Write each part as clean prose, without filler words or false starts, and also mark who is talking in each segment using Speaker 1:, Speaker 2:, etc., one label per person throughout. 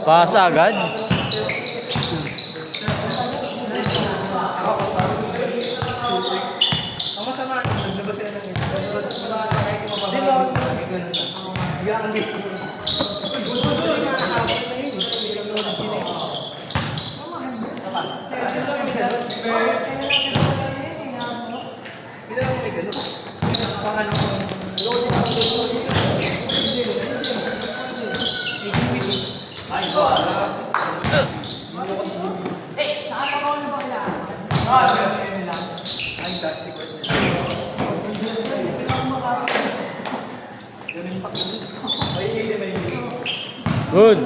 Speaker 1: Pasa agad. Good.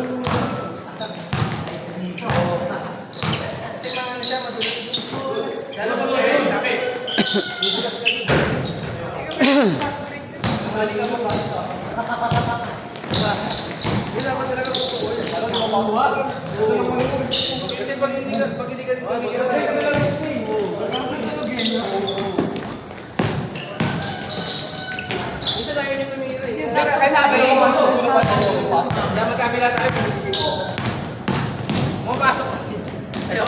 Speaker 2: Magkabila tayo. Mapasok. Ayaw.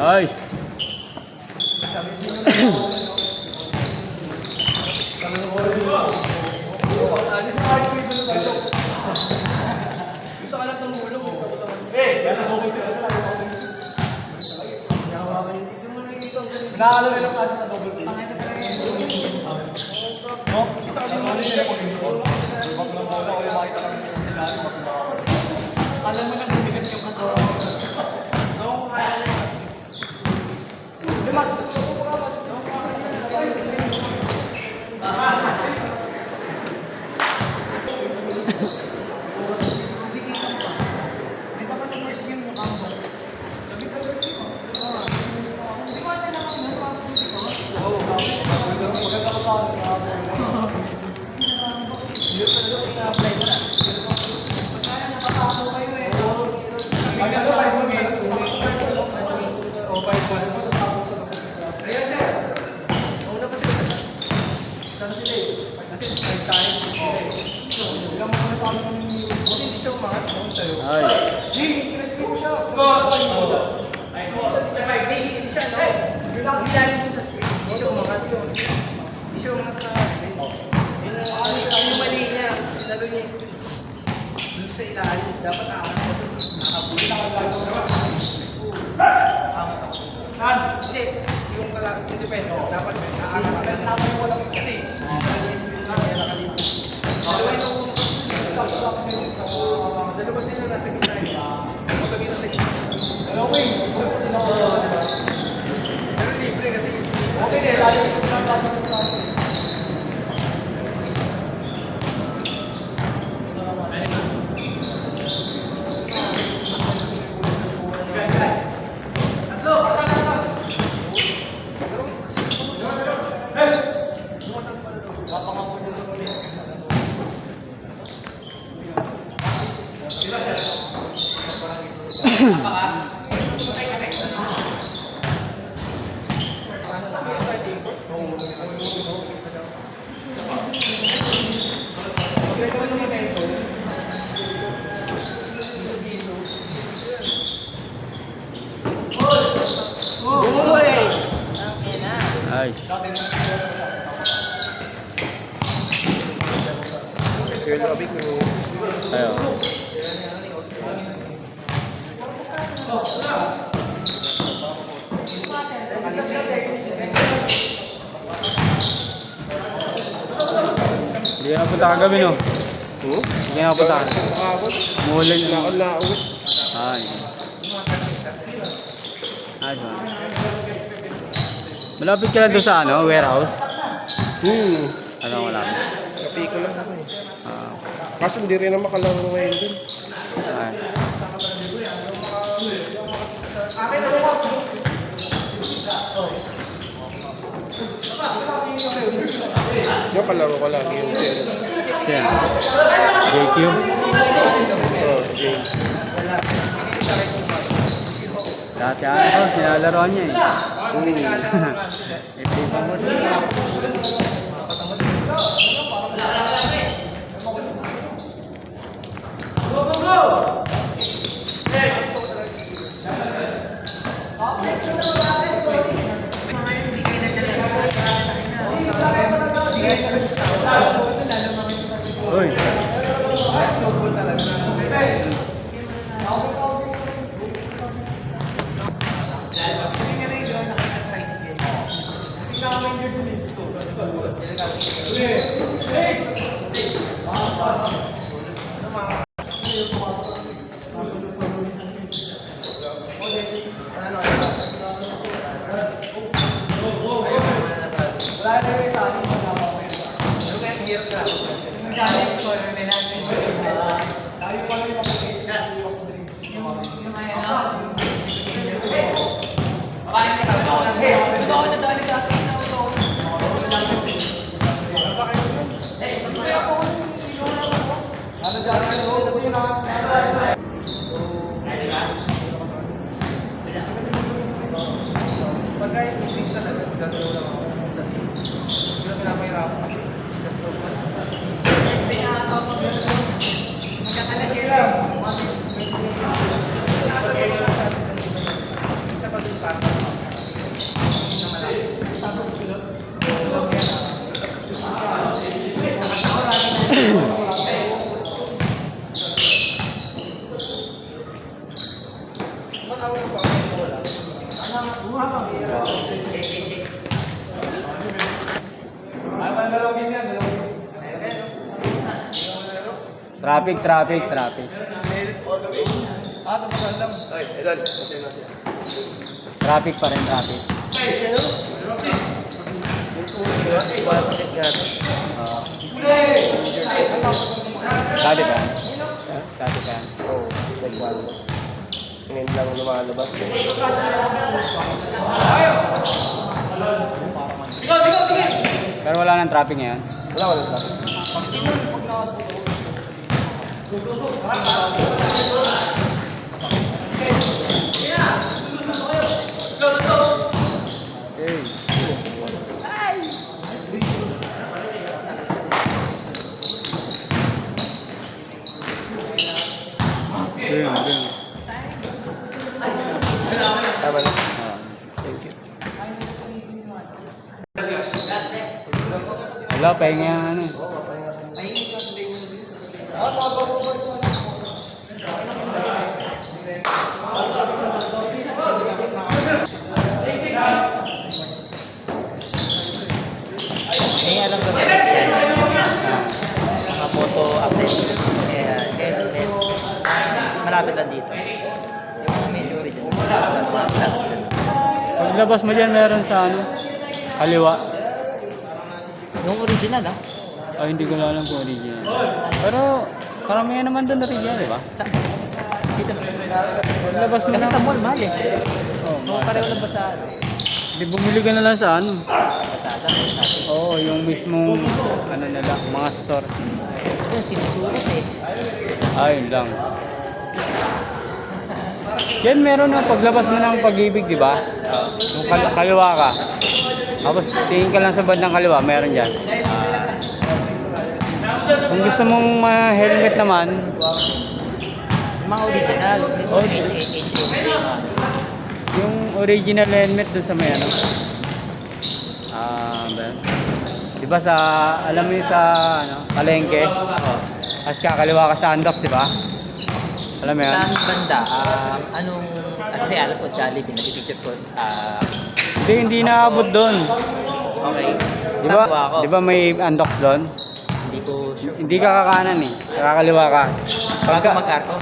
Speaker 1: Nice.
Speaker 3: Nakakalo ilang kasi na double team. Isa ka din mo rin ako. Makita kami sa sila. Alam mo na bumigat yung katawan.
Speaker 1: Nice.
Speaker 4: Girl Abik mo.
Speaker 1: Ayo. Hindi ka napunta kagabi, no? Hindi ka napunta kagabi.
Speaker 4: Nakakot.
Speaker 1: Mulan na.
Speaker 4: Nakakot.
Speaker 1: Ay. Nice one. Malapit ka lang doon sa ano, warehouse? Ano wala mo?
Speaker 4: Kapi ko lang ako eh.
Speaker 1: Ah,
Speaker 4: Kaso hindi rin na makalaro ngayon dun.
Speaker 1: ay.
Speaker 4: Yung kalaro ko lagi yung zero.
Speaker 1: Siya. JQ.
Speaker 4: Oh, James.
Speaker 1: Dati ano, sinalaroan niya eh.
Speaker 4: Hmm.
Speaker 1: Hindi pa mo. Uy.
Speaker 2: Pagka yung isip sa lahat, gano'n lang ako sa team. Hindi na pinapahirapan. Isa pa din pa.
Speaker 1: Traffic.
Speaker 2: Ay, idol.
Speaker 1: Traffic pa rin, traffic.
Speaker 4: Wala sakit nga ito.
Speaker 1: Dati pa yan. Dati pa yan.
Speaker 4: Oo, nagwalo. Ngayon lang lumalabas.
Speaker 1: Pero wala nang traffic ngayon.
Speaker 4: Wala lang.
Speaker 1: Okay. Game.
Speaker 4: Tama na.
Speaker 1: Ah.
Speaker 4: Thank you.
Speaker 1: Wala, pahinga yung ano.
Speaker 3: May alam ka ba? Mga photo update. Malapit lang dito. Yung mga medyo original. Mga vlogs din.
Speaker 1: Paglabas mo dyan, meron sa ano, kaliwa.
Speaker 3: Yung original ah.
Speaker 1: Ay, hindi ko na alam kung original. Pero, karamihan naman doon original, di ba?
Speaker 3: Saan? Dito na.
Speaker 1: Paglabas mo
Speaker 3: Kasi
Speaker 1: na.
Speaker 3: sa mall, mahal eh.
Speaker 1: Oh,
Speaker 3: Oo, pareho lang ba sa ano?
Speaker 1: di bumili ka na lang sa ano.
Speaker 3: Batada, may natin.
Speaker 1: Oo, yung mismong, ano nila, mga store.
Speaker 3: Yung sinusulat eh.
Speaker 1: Ayun lang. Yan meron na paglabas mo ng Pag-ibig, di ba? Yung kaliwa ka. Tapos tingin ka lang sa bandang kaliwa, meron dyan. Kung gusto mong helmet naman,
Speaker 3: Yung mga original.
Speaker 1: Oh.
Speaker 3: HHH.
Speaker 1: yung original helmet doon sa may ano. Saan ba yun? Di ba sa, alam mo yun sa, ano, palengke? Tapos kakaliwa ka sa Andox, di ba? Alam mo yun?
Speaker 3: Saan banda? Anong, kasi alam ko, Jollibee, nag-picture ko.
Speaker 1: Hindi naabot doon.
Speaker 3: Okay.
Speaker 1: Di
Speaker 3: Saan
Speaker 1: ba,
Speaker 3: po ako?
Speaker 1: di ba may Andox doon?
Speaker 3: Hindi ko sure.
Speaker 1: Hindi ka kakanan eh. Kakaliwa ka.
Speaker 3: Bago mag-arko?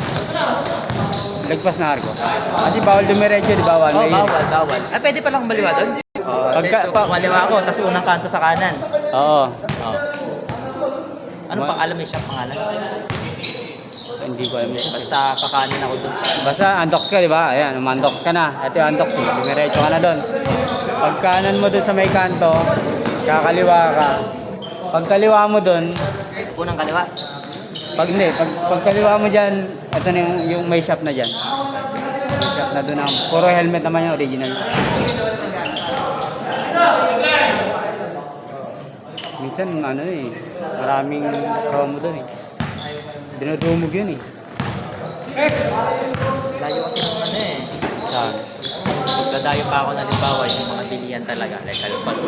Speaker 1: Lagpas na arko. Kasi bawal dumiretso, di ba? One
Speaker 3: Oh,
Speaker 1: way.
Speaker 3: bawal. Pwede palang baliwa doon? Kumaliwa ako, tapos unang kanto sa kanan.
Speaker 1: Oo.
Speaker 3: Ano pang alam mo yung shop pangalan?
Speaker 1: Hindi ko alam.
Speaker 3: Basta kakanin ako doon sa...
Speaker 1: Basta Andox ka, di ba? Ayan, umandox ka na. Ito yung Andox. Dumiretso ka na doon. Pag kanan mo doon sa may kanto, kakaliwa ka. Pag kaliwa mo doon,
Speaker 3: Unang kaliwa.
Speaker 1: pag kaliwa mo dyan, ito na yung may shop na dyan. May shop na doon. Puro helmet naman yung original. Minsan, ano eh, maraming promo doon eh. Dinudumog yun eh.
Speaker 3: Layo kasi ng ano eh.
Speaker 1: Saan?
Speaker 3: Magdadayo pa ako na limbawa yung mga bilihan talaga. Like kalupag ko.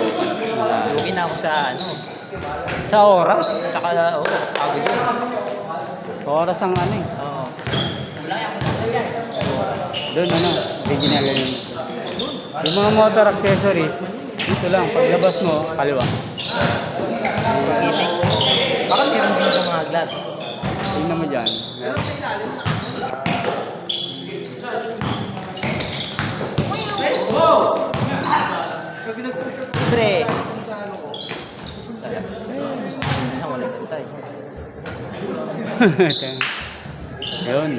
Speaker 3: Lugi na ako sa ano.
Speaker 1: Sa oras?
Speaker 3: Tsaka, pagod yun.
Speaker 1: Oras ang ano eh.
Speaker 3: Oo.
Speaker 1: Doon ano, original yun. Yung mga motor accessories, dito lang, paglabas mo, kaliwa.
Speaker 3: Gising. Baka meron din sa mga gloves.
Speaker 1: Tingnan mo dyan.
Speaker 3: Pre. Wala na tayo.
Speaker 1: Yun.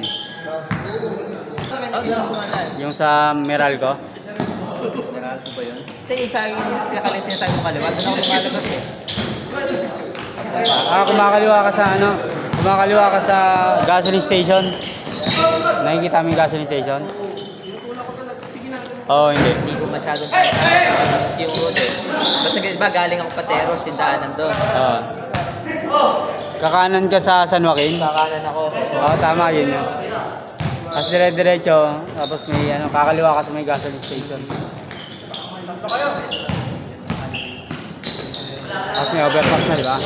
Speaker 1: Yung sa Meralco.
Speaker 3: Naralo ba yun? Hindi, isa yung sinasabi mo kaliwa. Doon ako lumalabas eh.
Speaker 1: Kumakaliwa ka sa ano? Kumakaliwa ka sa gasoline station. Nakikita mo yung gasoline station? Oo, hindi.
Speaker 3: Hindi ko masyadong yung road eh. Basta ba galing ako Pateros, yung daanan doon.
Speaker 1: Oo. Kakanan ka sa San Joaquin?
Speaker 3: Kakanan ako.
Speaker 1: Oo, tama yun yun. Tapos dire-diretso, tapos may ano, kakaliwa ka sa may gasoline station. Tapos may overpass na, di ba?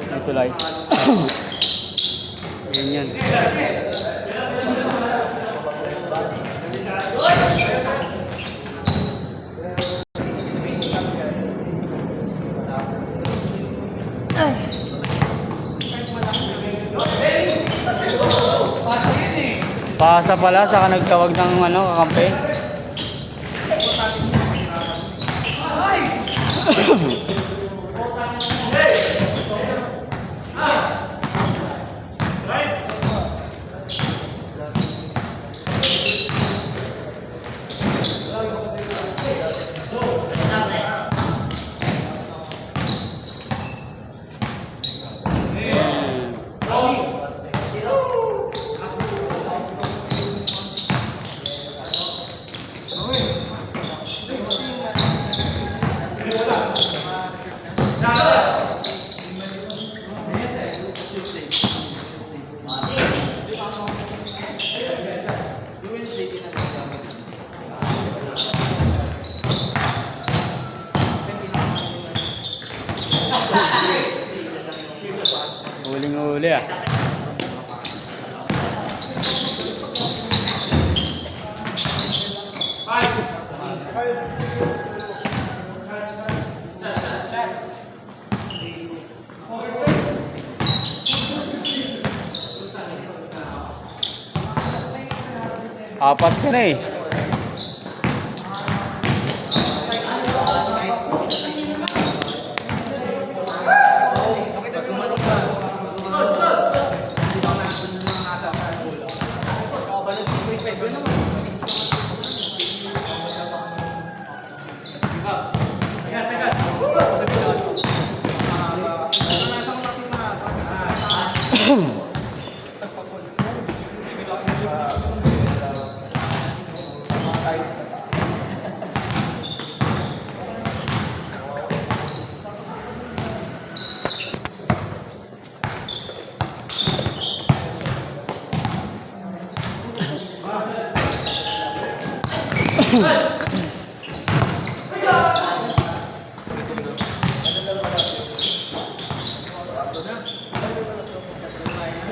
Speaker 1: May tulay. Yun yun. Pasa pala, saka nagtawag ng ano, kakampi. Huling-huli ah. Apat ka na eh.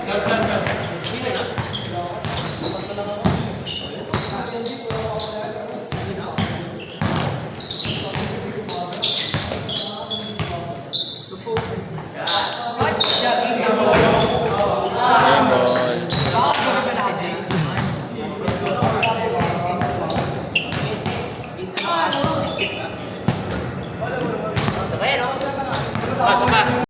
Speaker 3: Nagtag